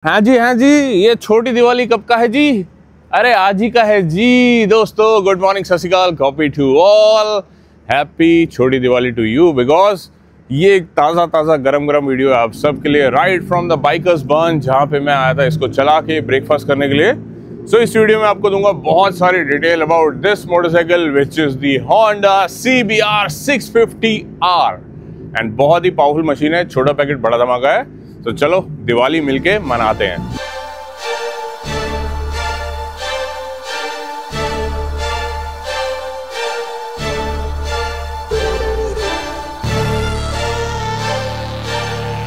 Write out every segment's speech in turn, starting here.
हाँ जी, ये छोटी दिवाली कब का है जी? अरे आज ही का है जी दोस्तों। गुड मॉर्निंग, सत श्री अकाल, कॉपी टू ऑल, हैप्पी छोटी दिवाली टू यू। बिकॉज ये एक ताज़ा गरम वीडियो है आप सबके लिए, right from the bikers burn, जहाँ पे मैं आया था इसको चला के ब्रेकफास्ट करने के लिए। सो इस वीडियो में आपको दूंगा बहुत सारी detail about this motorcycle which is the Honda CBR 650R and बहुत ही पावरफुल मशीन है। छोटा पैकेट बड़ा धमाका है। तो चलो दिवाली मिलके मनाते हैं।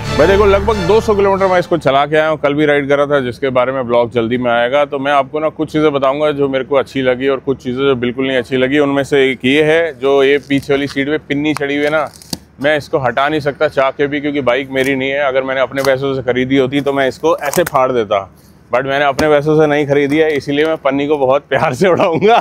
भाई देखो, लगभग 200 किलोमीटर मैं इसको चला के आया हूँ। कल भी राइड करा था, जिसके बारे में ब्लॉग जल्दी में आएगा। तो मैं आपको ना कुछ चीज़ें बताऊंगा जो मेरे को अच्छी लगी और कुछ चीज़ें जो बिल्कुल नहीं अच्छी लगी। उनमें से एक ये है, जो ये पीछे वाली सीट पे पिन्नी चढ़ी हुई है ना, मैं इसको हटा नहीं सकता चाह के भी, क्योंकि बाइक मेरी नहीं है। अगर मैंने अपने पैसों से खरीदी होती तो मैं इसको ऐसे फाड़ देता, बट मैंने अपने पैसों से नहीं खरीदी है, इसीलिए मैं पन्नी को बहुत प्यार से उड़ाऊंगा।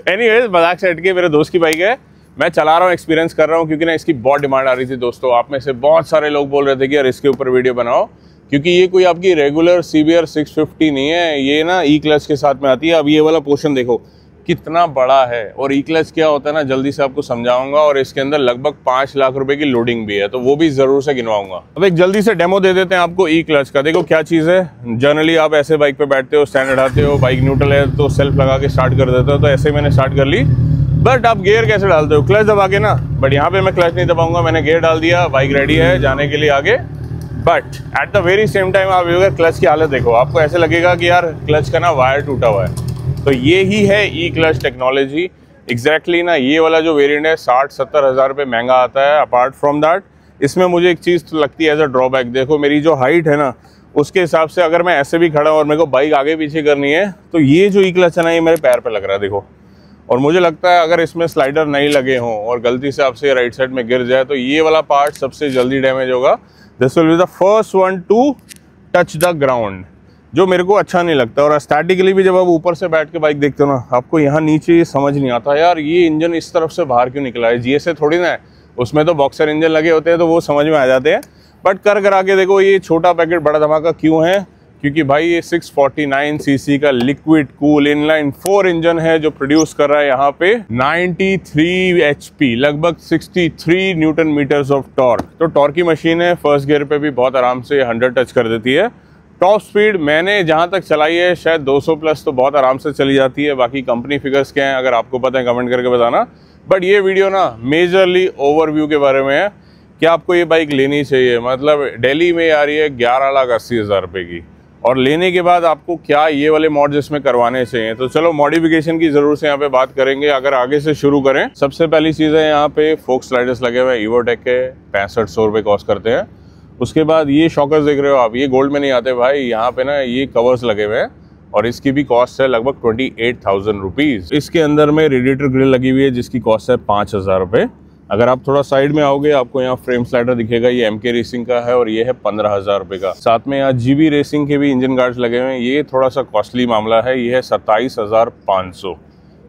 एनीवेज, मजाक से हट के मेरे दोस्त की बाइक है, मैं चला रहा हूँ, एक्सपीरियंस कर रहा हूँ, क्योंकि ना इसकी बहुत डिमांड आ रही थी दोस्तों। आप में से बहुत सारे लोग बोल रहे थे कि यार इसके ऊपर वीडियो बनाओ, क्योंकि ये कोई आपकी रेगुलर CBR 650 नहीं है। ये ना ई क्लच के साथ में आती है। अब ये वाला पोर्शन देखो कितना बड़ा है, और ई क्लच क्या होता है ना, जल्दी से आपको समझाऊंगा। और इसके अंदर लगभग 5 लाख रुपए की लोडिंग भी है, तो वो भी जरूर से गिनवाऊंगा। अब एक जल्दी से डेमो दे देते हैं आपको ई क्लच का। देखो क्या चीज़ है। जनरली आप ऐसे बाइक पे बैठते हो, स्टैंड उठाते हो, बाइक न्यूट्रल है तो सेल्फ लगा के स्टार्ट कर देते हो, तो ऐसे ही मैंने स्टार्ट कर ली। बट आप गियर कैसे डालते हो? क्लच दबा के ना। बट यहाँ पे मैं क्लच नहीं दबाऊंगा, मैंने गियर डाल दिया, बाइक रेडी है जाने के लिए आगे। But at the very same time आप अगर क्लच की हालत देखो, आपको ऐसे लगेगा कि यार क्लच का ना वायर टूटा हुआ है। तो ये ही है ई क्लच टेक्नोलॉजी एग्जैक्टली ना। ये वाला जो वेरिएंट है 60-70 हज़ार रुपये महंगा आता है। अपार्ट फ्रॉम दैट, इसमें मुझे एक चीज़ तो लगती है एज अ ड्रॉबैक। देखो मेरी जो हाइट है ना, उसके हिसाब से अगर मैं ऐसे भी खड़ा हूँ और मेरे को बाइक आगे पीछे करनी है, तो ये जो ई क्लच है ना, ये मेरे पैर पे लग रहा है देखो। और मुझे लगता है अगर इसमें स्लाइडर नहीं लगे हों और गलती से आपसे राइट साइड में गिर जाए, तो ये वाला पार्ट सबसे जल्दी डैमेज होगा। This will be the first one two touch the ground, जो मेरे को अच्छा नहीं लगता। और स्टैटिकली भी जब आप ऊपर से बैठ के बाइक देखते हो ना, आपको यहाँ नीचे ये समझ नहीं आता यार ये इंजन इस तरफ से बाहर क्यों निकला है। GSA थोड़ी ना है, उसमें तो बॉक्सर इंजन लगे होते हैं, तो वो समझ में आ जाते हैं। बट कर के देखो, ये छोटा पैकेट बड़ा धमाका क्यों है? क्योंकि भाई ये 649 सीसी का लिक्विड कूल इनलाइन 4 इंजन है, जो प्रोड्यूस कर रहा है यहाँ पे 93 HP, लगभग 63 न्यूटन मीटर्स ऑफ टॉर्क। तो टॉर्क की मशीन है। फर्स्ट गियर पे भी बहुत आराम से 100 टच कर देती है। टॉप स्पीड मैंने जहाँ तक चलाई है शायद 200 प्लस तो बहुत आराम से चली जाती है। बाकी कंपनी फिगर्स क्या हैं, अगर आपको पता है कमेंट करके बताना। बट ये वीडियो ना मेजरली ओवरव्यू के बारे में है कि आपको ये बाइक लेनी चाहिए। मतलब दिल्ली में आ रही है 11,80,000 रुपये की, और लेने के बाद आपको क्या ये वाले मॉड्स इसमें करवाने चाहिए। तो चलो मॉडिफिकेशन की जरूर से यहाँ पे बात करेंगे। अगर आगे से शुरू करें, सबसे पहली चीज़ है यहाँ पे फोक स्लाइडर्स लगे हुए हैं। ईवोटेक के 6500 रुपये कॉस्ट करते हैं। उसके बाद ये शॉकर्स देख रहे हो आप, ये गोल्ड में नहीं आते भाई। यहाँ पे ना ये कवर्स लगे हुए हैं, और इसकी भी कॉस्ट है लगभग 28,000 रुपीज़। इसके अंदर में रेडिएटर ग्रिल लगी हुई है, जिसकी कॉस्ट है 5,000 रुपये। अगर आप थोड़ा साइड में आओगे, आपको यहाँ फ्रेम स्लाइडर दिखेगा, ये MK रेसिंग का है, और ये है 15,000 रुपये का। साथ में यहाँ GB रेसिंग के भी इंजन गार्ड्स लगे हुए हैं। ये थोड़ा सा कॉस्टली मामला है, ये है 27,500।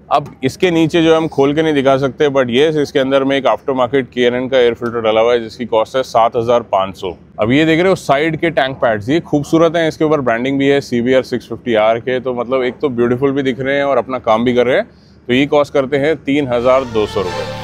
अब इसके नीचे जो हम खोल के नहीं दिखा सकते, बट ये इसके अंदर में एक आफ्टर मार्केट K&N का एयर फिल्टर डाला हुआ है, जिसकी कॉस्ट है 7,500। अब ये देख रहे हो साइड के टैंक पैड्स, ये खूबसूरत हैं। इसके ऊपर ब्रांडिंग भी है CBR 650R के। तो मतलब एक तो ब्यूटीफुल भी दिख रहे हैं और अपना काम भी कर रहे हैं। तो ये कॉस्ट करते हैं 3,200 रुपये।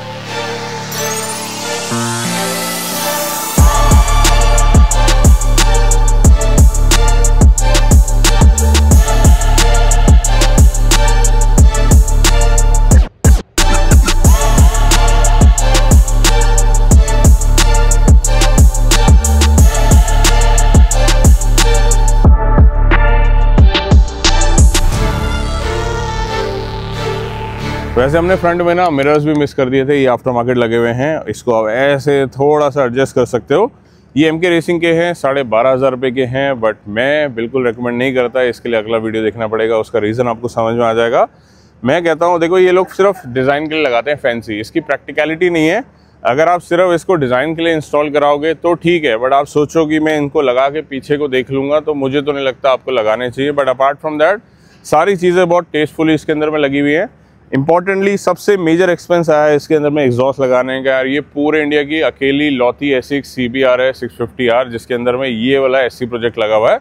वैसे हमने फ्रंट में ना मिरर्स भी मिस कर दिए थे, ये आफ्टर मार्केट लगे हुए हैं। इसको आप ऐसे थोड़ा सा एडजस्ट कर सकते हो। ये MK रेसिंग के हैं, 12,500 रुपये के हैं। बट मैं बिल्कुल रेकमेंड नहीं करता, इसके लिए अगला वीडियो देखना पड़ेगा, उसका रीज़न आपको समझ में आ जाएगा। मैं कहता हूँ देखो, ये लोग सिर्फ डिज़ाइन के लिए लगाते हैं फैंसी, इसकी प्रैक्टिकलिटी नहीं है। अगर आप सिर्फ इसको डिज़ाइन के लिए इंस्टॉल कराओगे तो ठीक है, बट आप सोचो कि मैं इनको लगा के पीछे को देख लूँगा, तो मुझे तो नहीं लगता आपको लगाने चाहिए। बट अपार्ट फ्रॉम दैट, सारी चीज़ें बहुत टेस्टफुली इसके अंदर में लगी हुई हैं। इंपॉर्टेंटली सबसे मेजर एक्सपेंस आया है इसके अंदर में एग्जॉस्ट लगाने का। यार ये पूरे इंडिया की अकेली लौती ऐसी CBR है 650R, जिसके अंदर में ये वाला SC प्रोजेक्ट लगा हुआ है।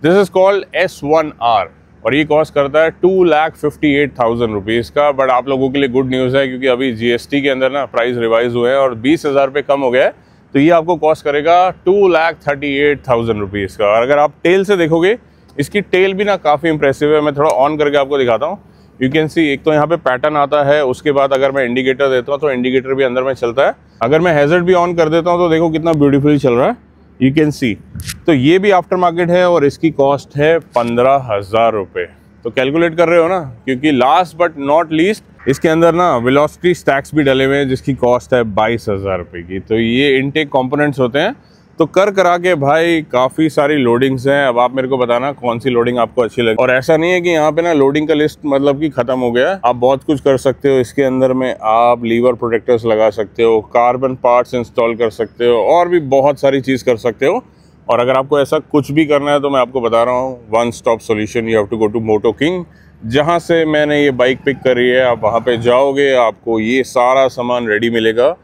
दिस इज कॉल्ड S1R और ये कॉस्ट करता है 2,58,000 रुपीज़ का। बट आप लोगों के लिए गुड न्यूज़ है क्योंकि अभी GST के अंदर ना प्राइस रिवाइज हुए हैं और 20,000 रुपये कम हो गया है, तो ये आपको कॉस्ट करेगा 2,38,000 रुपीज़ का। और अगर आप टेल से देखोगे, इसकी टेल भी ना काफ़ी इंप्रेसिव है। मैं थोड़ा ऑन करके आपको दिखाता हूँ। यू कैन सी, एक तो यहाँ पे पैटर्न आता है, उसके बाद अगर मैं इंडिकेटर देता हूँ तो इंडिकेटर भी अंदर में चलता है। अगर मैं हैजर्ड भी ऑन कर देता हूँ तो देखो कितना ब्यूटीफुली चल रहा है, यू कैन सी। तो ये भी आफ्टर मार्केट है और इसकी कॉस्ट है 15,000 रुपये। तो कैलकुलेट कर रहे हो ना, क्योंकि लास्ट बट नॉट लीस्ट इसके अंदर ना वेलोसिटी स्टैक्स भी डले हुए हैं जिसकी कॉस्ट है 22,000 रुपये की। तो ये इनटेक कंपोनेंट्स होते हैं। तो कर करा के भाई काफ़ी सारी लोडिंग्स हैं। अब आप मेरे को बताना कौन सी लोडिंग आपको अच्छी लगी। और ऐसा नहीं है कि यहाँ पे ना लोडिंग का लिस्ट मतलब कि ख़त्म हो गया है, आप बहुत कुछ कर सकते हो। इसके अंदर में आप लीवर प्रोटेक्टर्स लगा सकते हो, कार्बन पार्ट्स इंस्टॉल कर सकते हो और भी बहुत सारी चीज़ कर सकते हो। और अगर आपको ऐसा कुछ भी करना है तो मैं आपको बता रहा हूँ, one stop solution, you have to go to moto king. जहाँ से मैंने ये बाइक पिक करी है, आप वहाँ पे जाओगे, आपको ये सारा सामान रेडी मिलेगा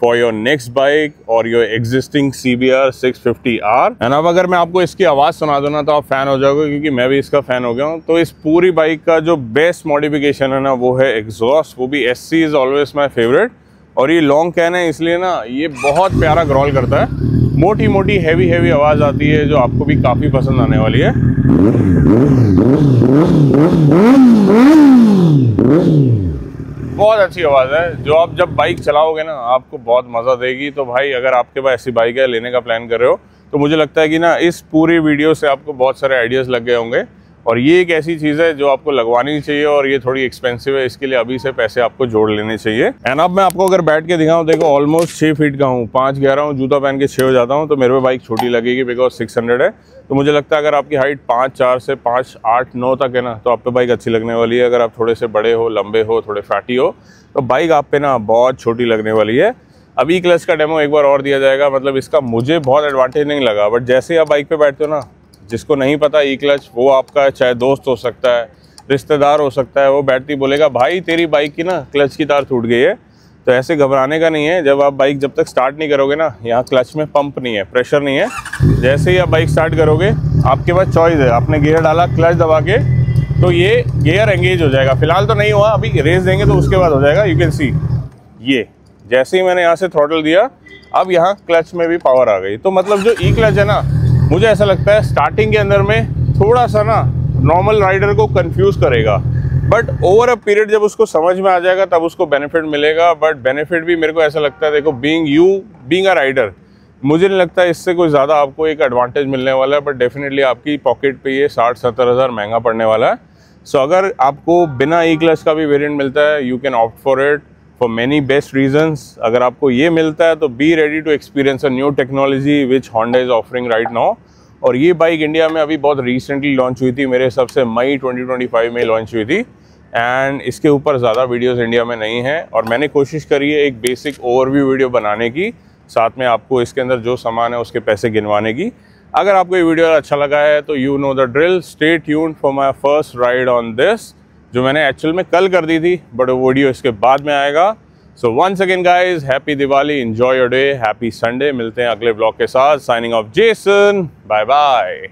फॉर योर नेक्स्ट बाइक और your existing CBR 650R। And अब अगर मैं आपको इसकी आवाज़ सुना दूँ ना तो आप फ़ैन हो जाओगे, क्योंकि मैं भी इसका फ़ैन हो गया हूँ। तो इस पूरी बाइक का जो बेस्ट मॉडिफिकेशन है ना वो है एग्जॉस्ट, वो भी SC is always my favourite. और ये लॉन्ग कैन है इसलिए ना ये बहुत प्यारा ग्रॉल करता है, मोटी मोटी हैवी आवाज़ आती है जो आपको भी काफ़ी पसंद आने वाली है। बहुत अच्छी आवाज़ है जो आप जब बाइक चलाओगे ना आपको बहुत मज़ा देगी। तो भाई अगर आपके पास ऐसी बाइक है, लेने का प्लान कर रहे हो, तो मुझे लगता है कि ना इस पूरी वीडियो से आपको बहुत सारे आइडियाज़ लग गए होंगे। और ये एक ऐसी चीज़ है जो आपको लगवानी चाहिए और ये थोड़ी एक्सपेंसिव है, इसके लिए अभी से पैसे आपको जोड़ लेने चाहिए। एंड अब मैं आपको अगर बैठ के दिखाऊं, देखो ऑलमोस्ट 6 फीट का हूँ, 5'11" हूँ, जूता पहन के 6 हो जाता हूँ, तो मेरे पे बाइक छोटी लगेगी बिकॉज 600 है। तो मुझे लगता है अगर आपकी हाइट 5'4" से 5'8'9" तक है ना तो आप पे बाइक अच्छी लगने वाली है। अगर आप थोड़े से बड़े हो, लंबे हो, थोड़े फैटी हो, तो बाइक आप पे ना बहुत छोटी लगने वाली है। अभी क्लच का डेमो एक बार और दिया जाएगा, मतलब इसका मुझे बहुत एडवांटेज नहीं लगा। बट जैसे ही आप बाइक पे बैठते हो ना, जिसको नहीं पता ई क्लच, वो आपका चाहे दोस्त हो सकता है, रिश्तेदार हो सकता है, वो बैठती बोलेगा भाई तेरी बाइक की ना क्लच की तार टूट गई है। तो ऐसे घबराने का नहीं है। जब आप बाइक जब तक स्टार्ट नहीं करोगे ना, यहाँ क्लच में पंप नहीं है, प्रेशर नहीं है। जैसे ही आप बाइक स्टार्ट करोगे आपके पास चॉइस है, आपने गियर डाला, क्लच दबा के, तो ये गियर एंगेज हो जाएगा। फिलहाल तो नहीं हुआ, अभी रेस देंगे तो उसके बाद हो जाएगा। यू कैन सी, ये जैसे ही मैंने यहाँ से थ्रॉटल दिया, अब यहाँ क्लच में भी पावर आ गई। तो मतलब जो ई क्लच है ना, मुझे ऐसा लगता है स्टार्टिंग के अंदर में थोड़ा सा ना नॉर्मल राइडर को कंफ्यूज करेगा, बट ओवर अ पीरियड जब उसको समझ में आ जाएगा तब उसको बेनिफिट मिलेगा। बट बेनिफिट भी मेरे को ऐसा लगता है, देखो बीइंग अ राइडर, मुझे नहीं लगता इससे कोई ज़्यादा आपको एक एडवांटेज मिलने वाला है। बट डेफिनेटली आपकी पॉकेट पे ये 60-70 हज़ार महंगा पड़ने वाला है। सो अगर आपको बिना ई क्लच का भी वेरिएंट मिलता है, you can opt for it for many best reasons. अगर आपको ये मिलता है तो be ready to experience a new technology which Honda is offering right now. और ये बाइक इंडिया में अभी बहुत रिसेंटली लॉन्च हुई थी, मेरे हिसाब से मई 2025 में लॉन्च हुई थी। एंड इसके ऊपर ज़्यादा वीडियोस इंडिया में नहीं है और मैंने कोशिश करी है एक बेसिक ओवरव्यू वीडियो बनाने की, साथ में आपको इसके अंदर जो सामान है उसके पैसे गिनवाने की। अगर आपको ये वीडियो अच्छा लगा है तो you know the drill, stay tuned for my first ride on this, जो मैंने एक्चुअल में कल कर दी थी, बट वो वीडियो इसके बाद में आएगा। So once again guys, happy Diwali, enjoy your day, happy Sunday. मिलते हैं अगले ब्लॉग के साथ। Signing off Jason, bye bye.